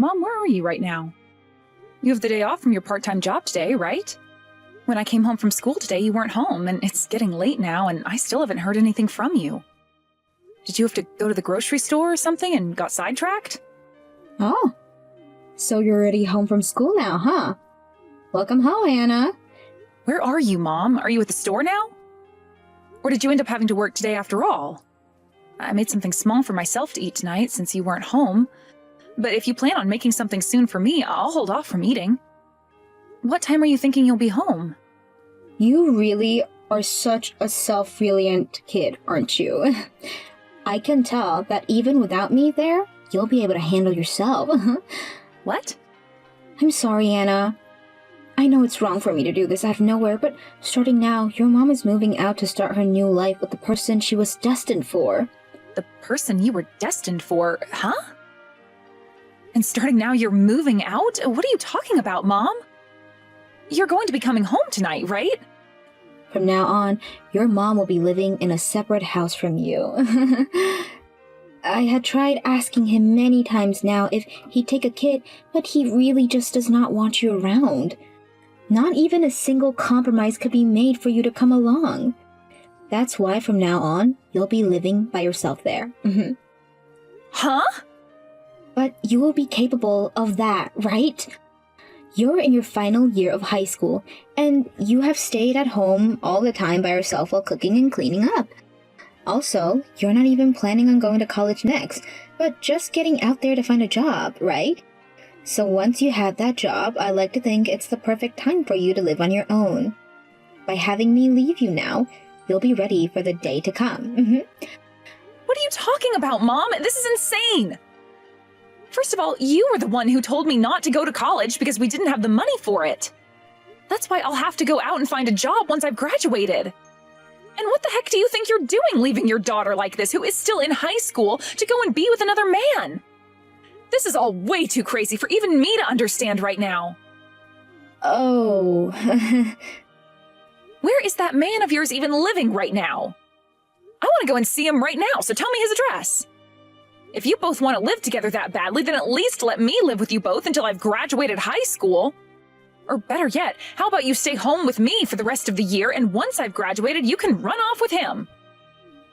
Mom, where are you right now? You have the day off from your part-time job today, right? When I came home from school today, you weren't home, and it's getting late now, and I still haven't heard anything from you. Did you have to go to the grocery store or something and got sidetracked? Oh, so you're already home from school now, huh? Welcome home, Anna. Where are you, Mom? Are you at the store now? Or did you end up having to work today after all? I made something small for myself to eat tonight since you weren't home. But if you plan on making something soon for me, I'll hold off from eating. What time are you thinking you'll be home? You really are such a self-reliant kid, aren't you? I can tell that even without me there, you'll be able to handle yourself. What? I'm sorry, Anna. I know it's wrong for me to do this out of nowhere, but starting now, your mom is moving out to start her new life with the person she was destined for. The person you were destined for, huh? And starting now, you're moving out? What are you talking about, Mom? You're going to be coming home tonight, right? From now on, your mom will be living in a separate house from you. I had tried asking him many times now if he'd take a kid, but he really just does not want you around. Not even a single compromise could be made for you to come along. That's why from now on, you'll be living by yourself there. Huh? But you will be capable of that, right? You're in your final year of high school, and you have stayed at home all the time by yourself while cooking and cleaning up. Also, you're not even planning on going to college next, but just getting out there to find a job, right? So once you have that job, I like to think it's the perfect time for you to live on your own. By having me leave you now, you'll be ready for the day to come. What are you talking about, Mom? This is insane! First of all, you were the one who told me not to go to college because we didn't have the money for it. That's why I'll have to go out and find a job once I've graduated. And what the heck do you think you're doing leaving your daughter like this, who is still in high school, to go and be with another man? This is all way too crazy for even me to understand right now. Oh. Where is that man of yours even living right now? I want to go and see him right now, so tell me his address. If you both want to live together that badly, then at least let me live with you both until I've graduated high school. Or better yet, how about you stay home with me for the rest of the year, and once I've graduated, you can run off with him.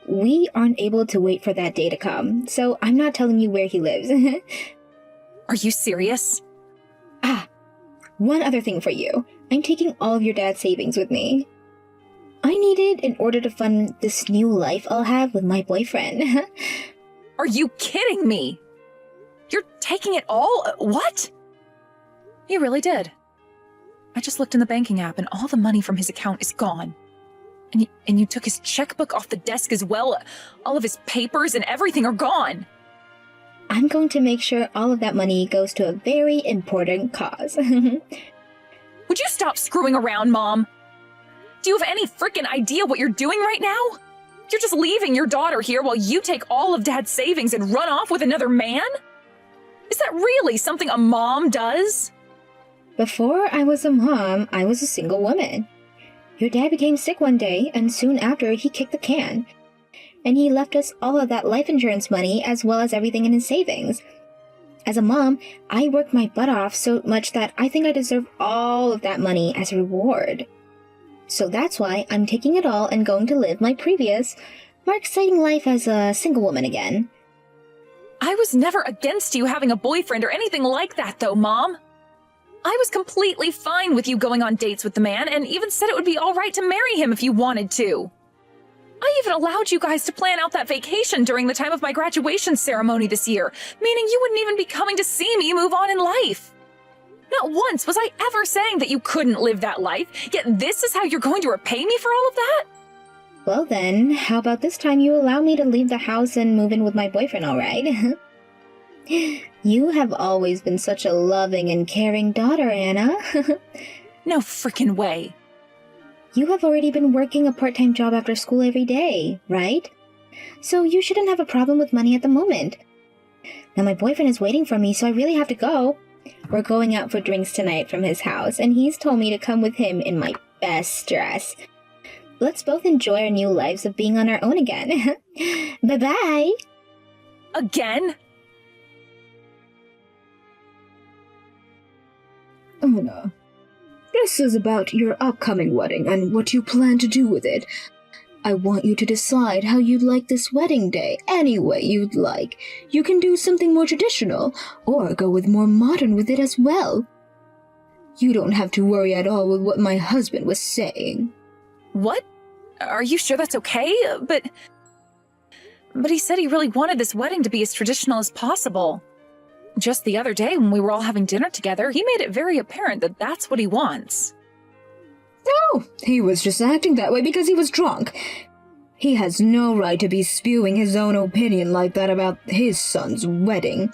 We aren't able to wait for that day to come, so I'm not telling you where he lives. Are you serious? One other thing for you. I'm taking all of your dad's savings with me. I need it in order to fund this new life I'll have with my boyfriend. Are you kidding me? You're taking it all? What? You really did. I just looked in the banking app and all the money from his account is gone. And you took his checkbook off the desk as well. All of his papers and everything are gone. I'm going to make sure all of that money goes to a very important cause. Would you stop screwing around, Mom? Do you have any frickin' idea what you're doing right now? You're just leaving your daughter here while you take all of Dad's savings and run off with another man? Is that really something a mom does? Before I was a mom, I was a single woman. Your dad became sick one day, and soon after he kicked the can. And he left us all of that life insurance money as well as everything in his savings. As a mom, I worked my butt off so much that I think I deserve all of that money as a reward. So that's why I'm taking it all and going to live my previous, more exciting life as a single woman again. I was never against you having a boyfriend or anything like that, though, Mom. I was completely fine with you going on dates with the man and even said it would be all right to marry him if you wanted to. I even allowed you guys to plan out that vacation during the time of my graduation ceremony this year, meaning you wouldn't even be coming to see me move on in life. Not once was I ever saying that you couldn't live that life, yet this is how you're going to repay me for all of that? Well then, how about this time you allow me to leave the house and move in with my boyfriend, all right? You have always been such a loving and caring daughter, Anna. No frickin' way. You have already been working a part-time job after school every day, right? So you shouldn't have a problem with money at the moment. Now my boyfriend is waiting for me, so I really have to go. We're going out for drinks tonight from his house, and he's told me to come with him in my best dress. Let's both enjoy our new lives of being on our own again. Bye-bye! Again? Anna, this is about your upcoming wedding and what you plan to do with it. I want you to decide how you'd like this wedding day any way you'd like. You can do something more traditional, or go with more modern with it as well. You don't have to worry at all with what my husband was saying. What? Are you sure that's okay? But he said he really wanted this wedding to be as traditional as possible. Just the other day when we were all having dinner together, he made it very apparent that that's what he wants. Oh, he was just acting that way because he was drunk. He has no right to be spewing his own opinion like that about his son's wedding.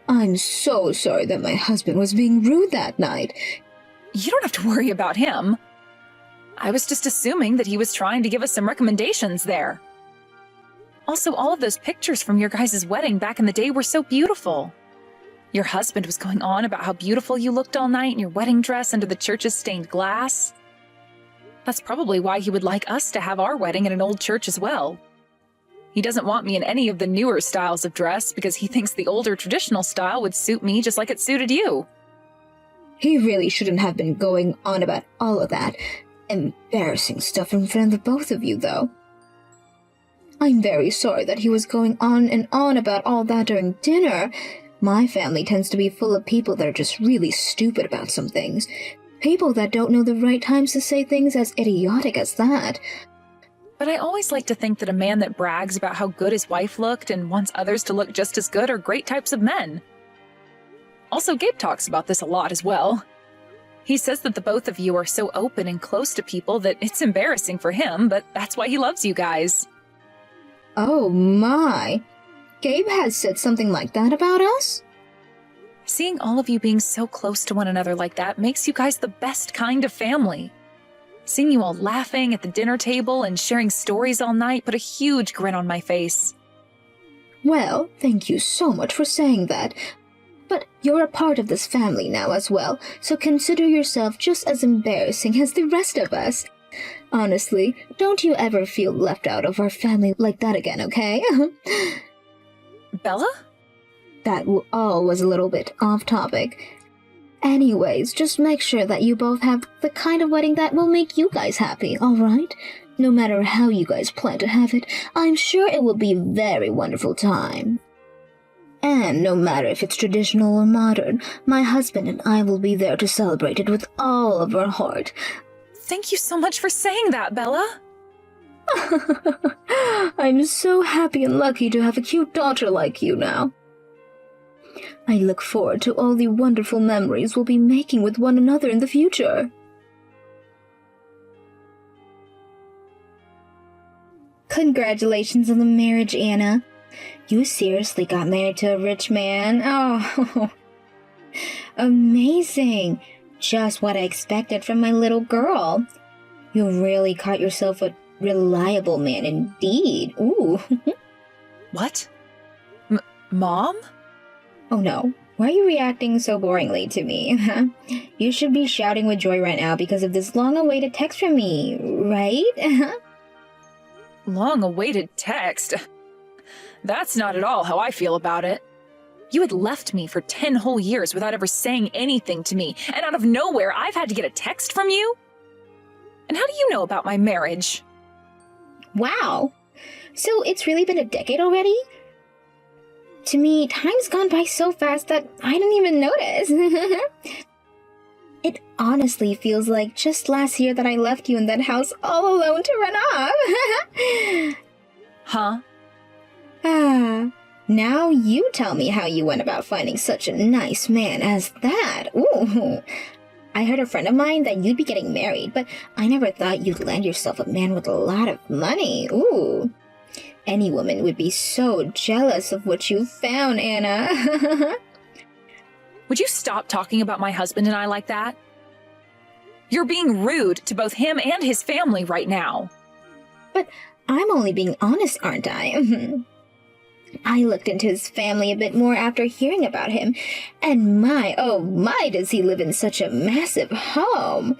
I'm so sorry that my husband was being rude that night. You don't have to worry about him. I was just assuming that he was trying to give us some recommendations there. Also, all of those pictures from your guys' wedding back in the day were so beautiful. Your husband was going on about how beautiful you looked all night in your wedding dress under the church's stained glass. That's probably why he would like us to have our wedding in an old church as well. He doesn't want me in any of the newer styles of dress because he thinks the older traditional style would suit me just like it suited you. He really shouldn't have been going on about all of that embarrassing stuff in front of the both of you, though. I'm very sorry that he was going on and on about all that during dinner. My family tends to be full of people that are just really stupid about some things. People that don't know the right times to say things as idiotic as that. But I always like to think that a man that brags about how good his wife looked and wants others to look just as good are great types of men. Also, Gabe talks about this a lot as well. He says that the both of you are so open and close to people that it's embarrassing for him, but that's why he loves you guys. Oh my! Gabe has said something like that about us? Seeing all of you being so close to one another like that makes you guys the best kind of family. Seeing you all laughing at the dinner table and sharing stories all night put a huge grin on my face. Well, thank you so much for saying that. But you're a part of this family now as well, so consider yourself just as embarrassing as the rest of us. Honestly, don't you ever feel left out of our family like that again, okay? Bella? That all was a little bit off topic. Anyways, just make sure that you both have the kind of wedding that will make you guys happy, alright? No matter how you guys plan to have it, I'm sure it will be a very wonderful time. And no matter if it's traditional or modern, my husband and I will be there to celebrate it with all of our heart. Thank you so much for saying that, Bella. I'm so happy and lucky to have a cute daughter like you now. I look forward to all the wonderful memories we'll be making with one another in the future. Congratulations on the marriage, Anna. You seriously got married to a rich man? Oh, amazing. Just what I expected from my little girl. You really caught yourself a reliable man indeed. Ooh. What? Mom? Oh no, why are you reacting so boringly to me? You should be shouting with joy right now because of this long-awaited text from me, right? Long-awaited text? That's not at all how I feel about it. You had left me for 10 whole years without ever saying anything to me, and out of nowhere I've had to get a text from you? And how do you know about my marriage? Wow, so it's really been a decade already? To me, time's gone by so fast that I didn't even notice. It honestly feels like just last year that I left you in that house all alone to run off. Huh? Now you tell me how you went about finding such a nice man as that. Ooh. I heard a friend of mine that you'd be getting married, but I never thought you'd land yourself a man with a lot of money. Ooh. Any woman would be so jealous of what you found, Anna. Would you stop talking about my husband and I like that? You're being rude to both him and his family right now. But I'm only being honest, aren't I? I looked into his family a bit more after hearing about him, and my, oh my, does he live in such a massive home.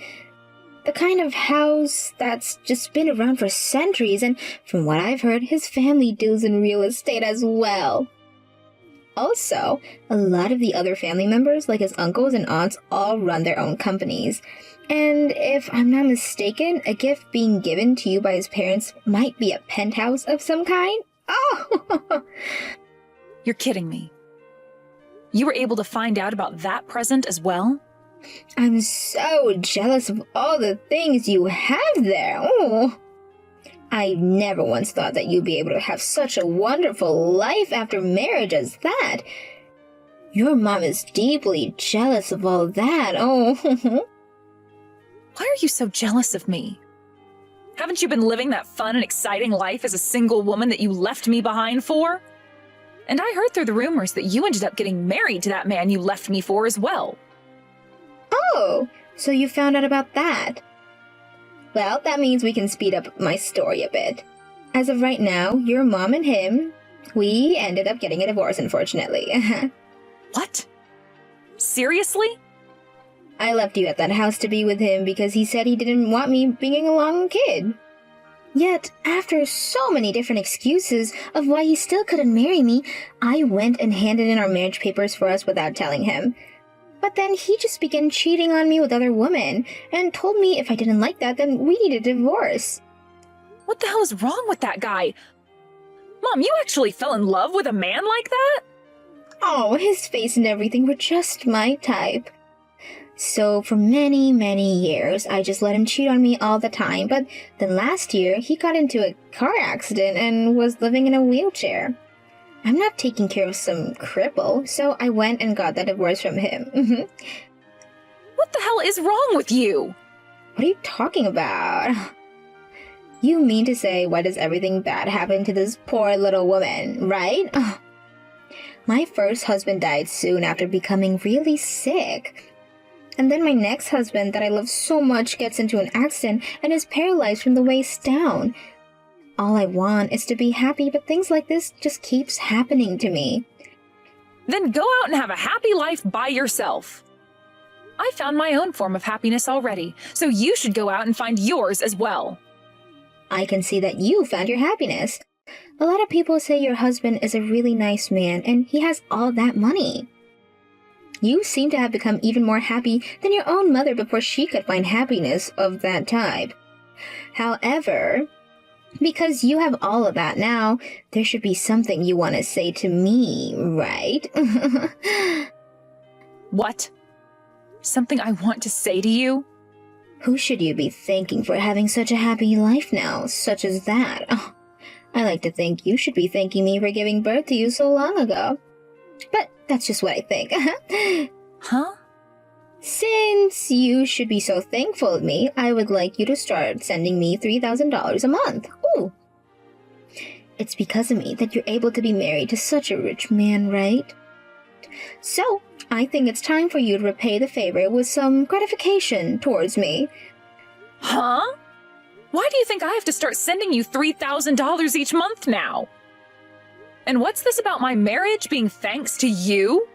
The kind of house that's just been around for centuries, and from what I've heard, his family deals in real estate as well. Also, a lot of the other family members, like his uncles and aunts, all run their own companies. And if I'm not mistaken, a gift being given to you by his parents might be a penthouse of some kind. Oh! You're kidding me. You were able to find out about that present as well? I'm so jealous of all the things you have there. Oh! I never once thought that you'd be able to have such a wonderful life after marriage as that. Your mom is deeply jealous of all that. Oh. Why are you so jealous of me? Haven't you been living that fun and exciting life as a single woman that you left me behind for? And I heard through the rumors that you ended up getting married to that man you left me for as well. Oh, so you found out about that. Well, that means we can speed up my story a bit. As of right now, your mom and him, we ended up getting a divorce, unfortunately. What? Seriously? I left you at that house to be with him because he said he didn't want me being a long kid. Yet, after so many different excuses of why he still couldn't marry me, I went and handed in our marriage papers for us without telling him. But then he just began cheating on me with other women and told me if I didn't like that, then we needed a divorce. What the hell is wrong with that guy? Mom, you actually fell in love with a man like that? Oh, his face and everything were just my type. So for many, many years, I just let him cheat on me all the time. But then last year, he got into a car accident and was living in a wheelchair. I'm not taking care of some cripple, so I went and got that divorce from him. What the hell is wrong with you? What are you talking about? You mean to say, why does everything bad happen to this poor little woman, right? My first husband died soon after becoming really sick. And then my next husband that I love so much gets into an accident and is paralyzed from the waist down. All I want is to be happy, but things like this just keeps happening to me. Then go out and have a happy life by yourself. I found my own form of happiness already, so you should go out and find yours as well. I can see that you found your happiness. A lot of people say your husband is a really nice man and he has all that money. You seem to have become even more happy than your own mother before she could find happiness of that type. However, because you have all of that now, there should be something you want to say to me, right? What? Something I want to say to you? Who should you be thanking for having such a happy life now, such as that? Oh, I like to think you should be thanking me for giving birth to you so long ago. But that's just what I think. Huh? Since you should be so thankful of me, I would like you to start sending me $3,000 a month. Ooh. It's because of me that you're able to be married to such a rich man, right? So, I think it's time for you to repay the favor with some gratification towards me. Huh? Why do you think I have to start sending you $3,000 each month now? And what's this about my marriage being thanks to you?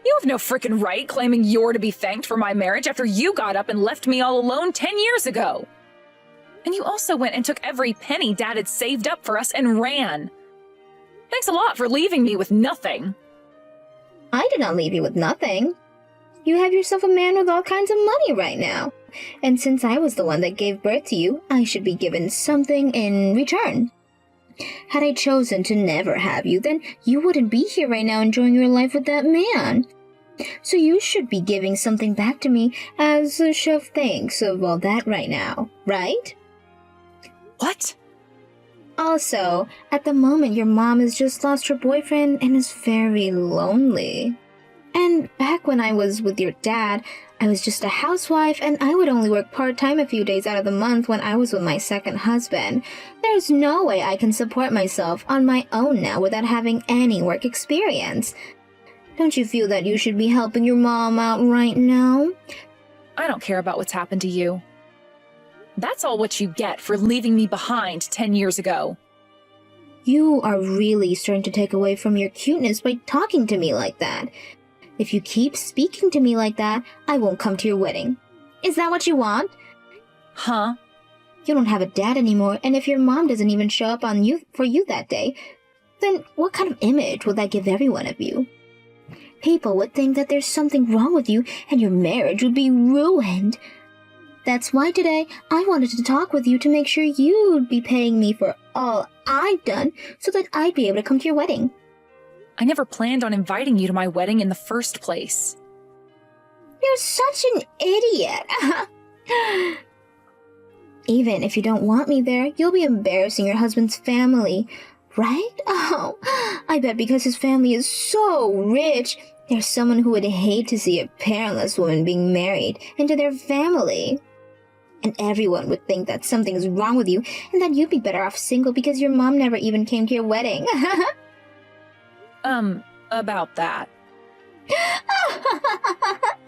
You have no frickin' right claiming you're to be thanked for my marriage after you got up and left me all alone 10 years ago. And you also went and took every penny Dad had saved up for us and ran. Thanks a lot for leaving me with nothing. I did not leave you with nothing. You have yourself a man with all kinds of money right now. And since I was the one that gave birth to you, I should be given something in return. Had I chosen to never have you, then you wouldn't be here right now enjoying your life with that man. So you should be giving something back to me as a show of thanks of all that right now, right? What? Also, at the moment your mom has just lost her boyfriend and is very lonely. And back when I was with your dad, I was just a housewife and I would only work part-time a few days out of the month when I was with my second husband. There's no way I can support myself on my own now without having any work experience. Don't you feel that you should be helping your mom out right now? I don't care about what's happened to you. That's all what you get for leaving me behind 10 years ago. You are really starting to take away from your cuteness by talking to me like that. If you keep speaking to me like that, I won't come to your wedding. Is that what you want? Huh? You don't have a dad anymore, and if your mom doesn't even show up for you that day, then what kind of image would that give everyone of you? People would think that there's something wrong with you and your marriage would be ruined. That's why today I wanted to talk with you to make sure you'd be paying me for all I've done so that I'd be able to come to your wedding. I never planned on inviting you to my wedding in the first place. You're such an idiot. Even if you don't want me there, you'll be embarrassing your husband's family, right? Oh, I bet because his family is so rich, there's someone who would hate to see a parentless woman being married into their family. And everyone would think that something's wrong with you and that you'd be better off single because your mom never even came to your wedding. About that.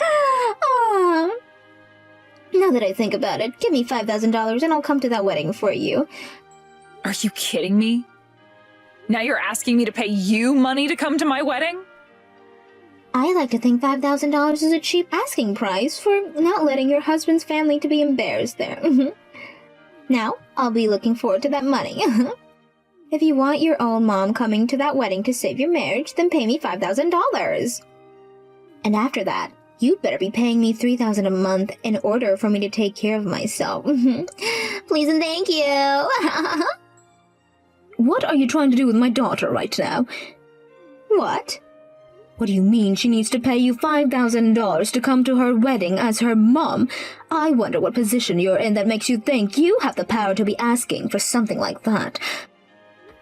Aw. Now that I think about it, give me $5,000 and I'll come to that wedding for you. Are you kidding me? Now you're asking me to pay you money to come to my wedding? I like to think $5,000 is a cheap asking price for not letting your husband's family to be embarrassed there. Now, I'll be looking forward to that money. If you want your own mom coming to that wedding to save your marriage, then pay me $5,000. And after that, you'd better be paying me $3,000 a month in order for me to take care of myself. Please and thank you. What are you trying to do with my daughter right now? What? What do you mean she needs to pay you $5,000 to come to her wedding as her mom? I wonder what position you're in that makes you think you have the power to be asking for something like that.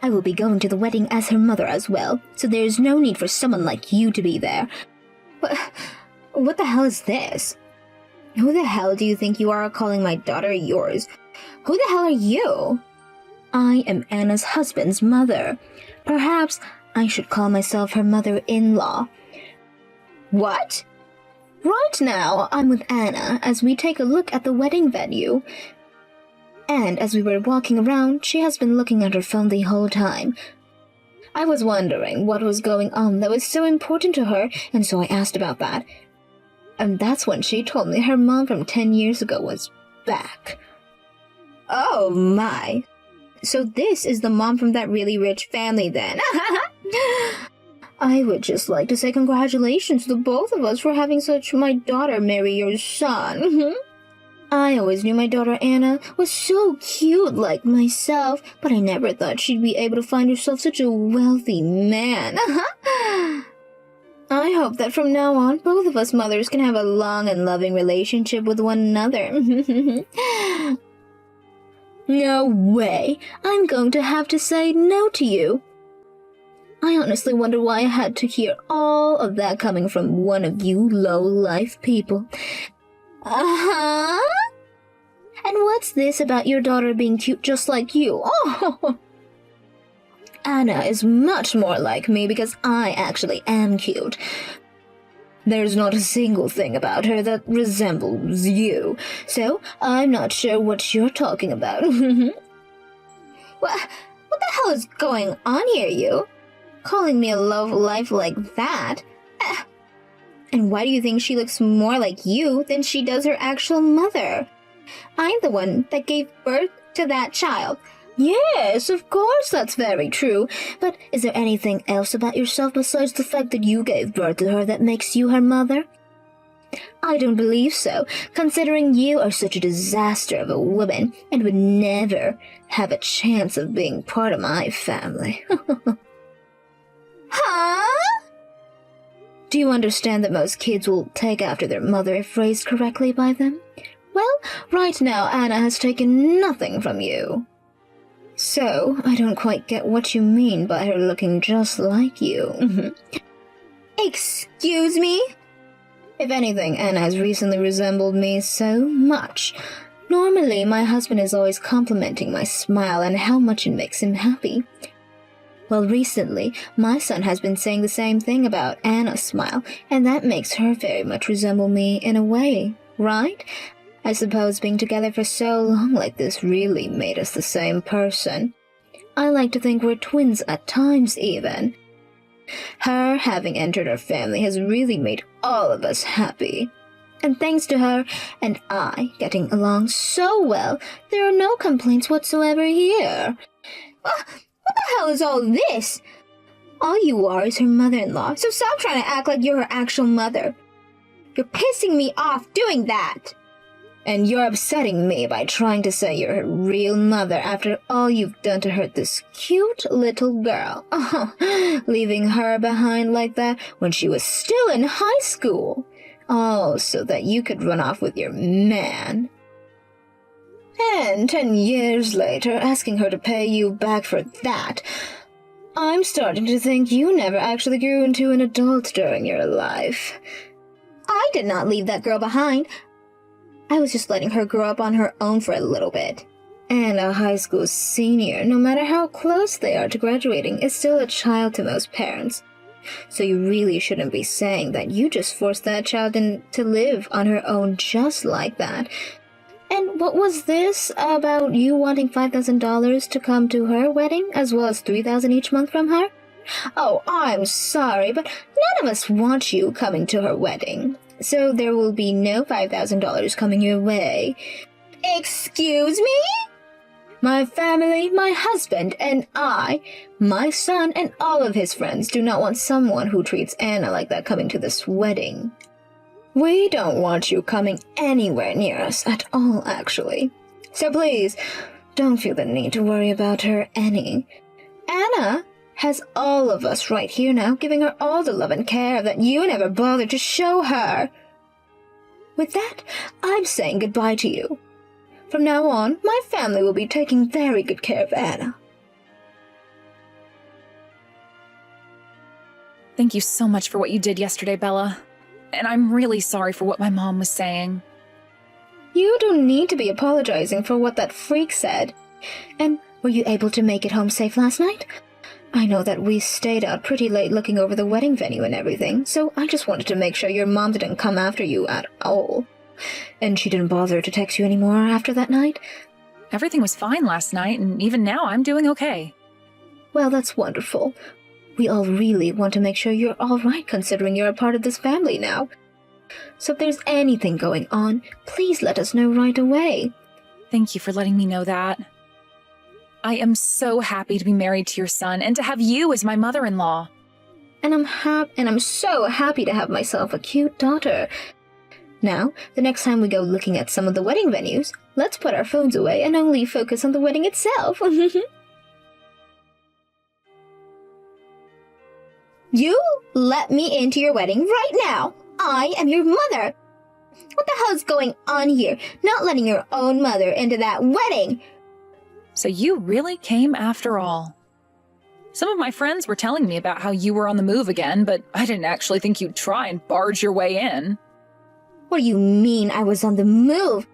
I will be going to the wedding as her mother as well, so there's no need for someone like you to be there. What the hell is this? Who the hell do you think you are calling my daughter yours? Who the hell are you? I am Anna's husband's mother. Perhaps I should call myself her mother-in-law. What? Right now, I'm with Anna as we take a look at the wedding venue. And as we were walking around, she has been looking at her phone the whole time. I was wondering what was going on that was so important to her, and so I asked about that. And that's when she told me her mom from 10 years ago was back. Oh my. So this is the mom from that really rich family then. I would just like to say congratulations to both of us for having such my daughter marry your son. I always knew my daughter Anna was so cute like myself, but I never thought she'd be able to find herself such a wealthy man. I hope that from now on, both of us mothers can have a long and loving relationship with one another. No way! I'm going to have to say no to you. I honestly wonder why I had to hear all of that coming from one of you low-life people. Uh-huh? And what's this about your daughter being cute just like you? Oh! Anna is much more like me because I actually am cute. There's not a single thing about her that resembles you, so I'm not sure what you're talking about. What the hell is going on here, you? Calling me a low-life like that? And why do you think she looks more like you than she does her actual mother? I'm the one that gave birth to that child. Yes, of course that's very true. But is there anything else about yourself besides the fact that you gave birth to her that makes you her mother? I don't believe so, considering you are such a disaster of a woman and would never have a chance of being part of my family. Huh? Do you understand that most kids will take after their mother if raised correctly by them? Well, right now Anna has taken nothing from you. So, I don't quite get what you mean by her looking just like you. Excuse me? If anything, Anna has recently resembled me so much. Normally, my husband is always complimenting my smile and how much it makes him happy. Well, recently, my son has been saying the same thing about Anna's smile, and that makes her very much resemble me in a way, right? I suppose being together for so long like this really made us the same person. I like to think we're twins at times, even. Her having entered our family has really made all of us happy. And thanks to her and I getting along so well, there are no complaints whatsoever here. What the hell is all this? All you are is her mother-in-law, so stop trying to act like you're her actual mother. You're pissing me off doing that. And you're upsetting me by trying to say you're her real mother after all you've done to hurt this cute little girl. Leaving her behind like that when she was still in high school. All so that you could run off with your man. And 10 years later, asking her to pay you back for that. I'm starting to think you never actually grew into an adult during your life. I did not leave that girl behind. I was just letting her grow up on her own for a little bit. And a high school senior, no matter how close they are to graduating, is still a child to most parents. So you really shouldn't be saying that you just forced that child to live on her own just like that. And what was this about you wanting $5,000 to come to her wedding, as well as $3,000 each month from her? Oh, I'm sorry, but none of us want you coming to her wedding. So there will be no $5,000 coming your way. Excuse me? My family, my husband, and I, my son, and all of his friends do not want someone who treats Anna like that coming to this wedding. We don't want you coming anywhere near us at all, actually. So please, don't feel the need to worry about her any. Anna has all of us right here now, giving her all the love and care that you never bothered to show her. With that, I'm saying goodbye to you. From now on, my family will be taking very good care of Anna. Thank you so much for what you did yesterday, Bella. And I'm really sorry for what my mom was saying. You don't need to be apologizing for what that freak said. And were you able to make it home safe last night? I know that we stayed out pretty late looking over the wedding venue and everything, so I just wanted to make sure your mom didn't come after you at all. And she didn't bother to text you anymore after that night? Everything was fine last night, and even now I'm doing okay. Well, that's wonderful. We all really want to make sure you're all right considering you're a part of this family now. So if there's anything going on, please let us know right away. Thank you for letting me know that. I am so happy to be married to your son and to have you as my mother-in-law. And I'm so happy to have myself a cute daughter. Now, the next time we go looking at some of the wedding venues, let's put our phones away and only focus on the wedding itself. You let me into your wedding right now. I am your mother. What the hell's going on here? Not letting your own mother into that wedding. So you really came after all. Some of my friends were telling me about how you were on the move again, but I didn't actually think you'd try and barge your way in. What do you mean I was on the move?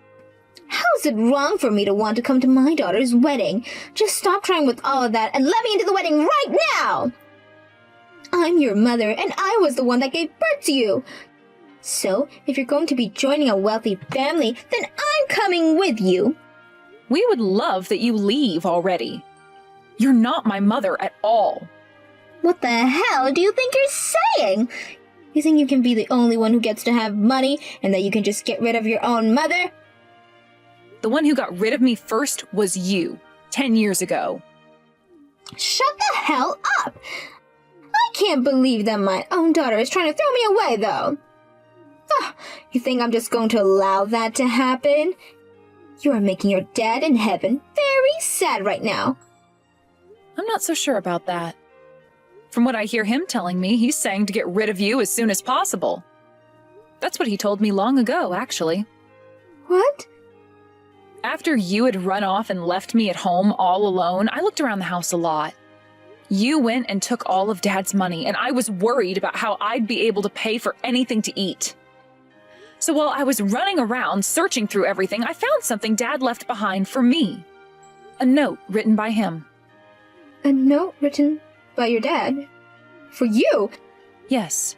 How is it wrong for me to want to come to my daughter's wedding? Just stop trying with all of that and let me into the wedding right now! I'm your mother, and I was the one that gave birth to you. So, if you're going to be joining a wealthy family, then I'm coming with you. We would love that you leave already. You're not my mother at all. What the hell do you think you're saying? You think you can be the only one who gets to have money, and that you can just get rid of your own mother? The one who got rid of me first was you, 10 years ago. Shut the hell up! I can't believe that my own daughter is trying to throw me away, though. You think I'm just going to allow that to happen? You are making your dad in heaven very sad right now. I'm not so sure about that. From what I hear him telling me, he's saying to get rid of you as soon as possible. That's what he told me long ago, actually. What? After you had run off and left me at home all alone, I looked around the house a lot. You went and took all of Dad's money, and I was worried about how I'd be able to pay for anything to eat. So while I was running around searching through everything, I found something Dad left behind for me. A note written by him. A note written by your dad? For you? Yes.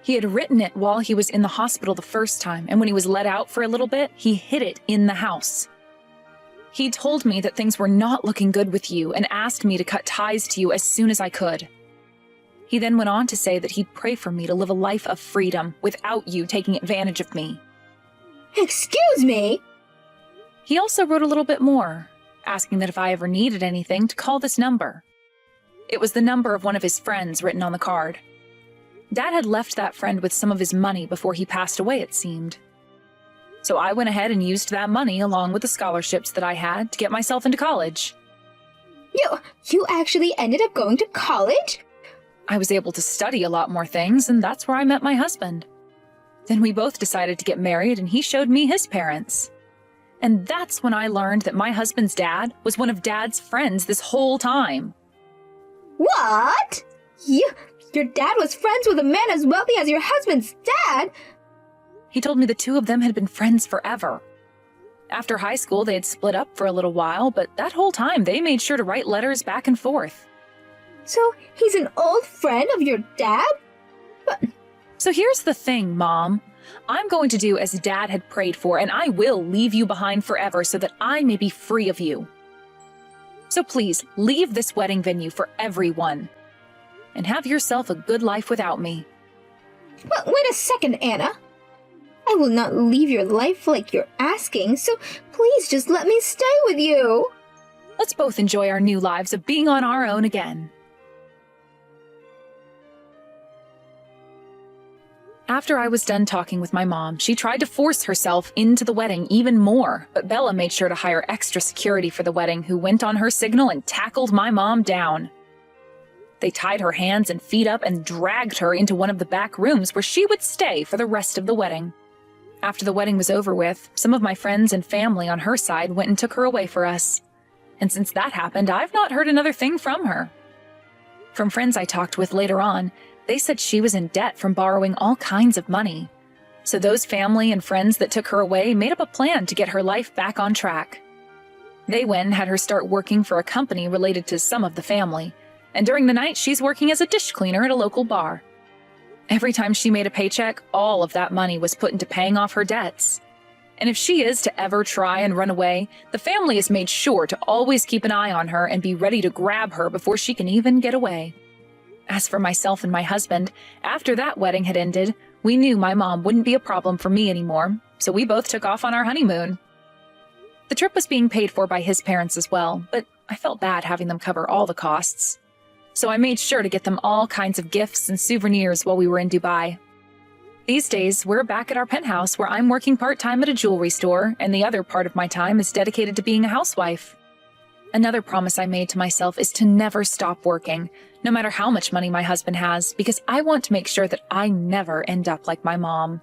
He had written it while he was in the hospital the first time, and when he was let out for a little bit, he hid it in the house. He told me that things were not looking good with you and asked me to cut ties to you as soon as I could. He then went on to say that he'd pray for me to live a life of freedom without you taking advantage of me. Excuse me? He also wrote a little bit more, asking that if I ever needed anything, to call this number. It was the number of one of his friends written on the card. Dad had left that friend with some of his money before he passed away, it seemed. So I went ahead and used that money along with the scholarships that I had to get myself into college. You actually ended up going to college? I was able to study a lot more things, and that's where I met my husband. Then we both decided to get married, and he showed me his parents. And that's when I learned that my husband's dad was one of Dad's friends this whole time. What? Your dad was friends with a man as wealthy as your husband's dad? He told me the two of them had been friends forever. After high school, they had split up for a little while, but that whole time they made sure to write letters back and forth. So he's an old friend of your dad? So here's the thing, Mom. I'm going to do as Dad had prayed for, and I will leave you behind forever so that I may be free of you. So please, leave this wedding venue for everyone. And have yourself a good life without me. But wait a second, Anna. I will not leave your life like you're asking, so please just let me stay with you. Let's both enjoy our new lives of being on our own again. After I was done talking with my mom, she tried to force herself into the wedding even more, but Bella made sure to hire extra security for the wedding, who went on her signal and tackled my mom down. They tied her hands and feet up and dragged her into one of the back rooms where she would stay for the rest of the wedding. After the wedding was over with, some of my friends and family on her side went and took her away for us. And since that happened, I've not heard another thing from her. From friends I talked with later on, they said she was in debt from borrowing all kinds of money. So those family and friends that took her away made up a plan to get her life back on track. They went and had her start working for a company related to some of the family, and during the night she's working as a dish cleaner at a local bar. Every time she made a paycheck, all of that money was put into paying off her debts. And if she is to ever try and run away, the family has made sure to always keep an eye on her and be ready to grab her before she can even get away. As for myself and my husband, after that wedding had ended, we knew my mom wouldn't be a problem for me anymore, so we both took off on our honeymoon. The trip was being paid for by his parents as well, but I felt bad having them cover all the costs. So I made sure to get them all kinds of gifts and souvenirs while we were in Dubai. These days, we're back at our penthouse where I'm working part-time at a jewelry store, and the other part of my time is dedicated to being a housewife. Another promise I made to myself is to never stop working, no matter how much money my husband has, because I want to make sure that I never end up like my mom.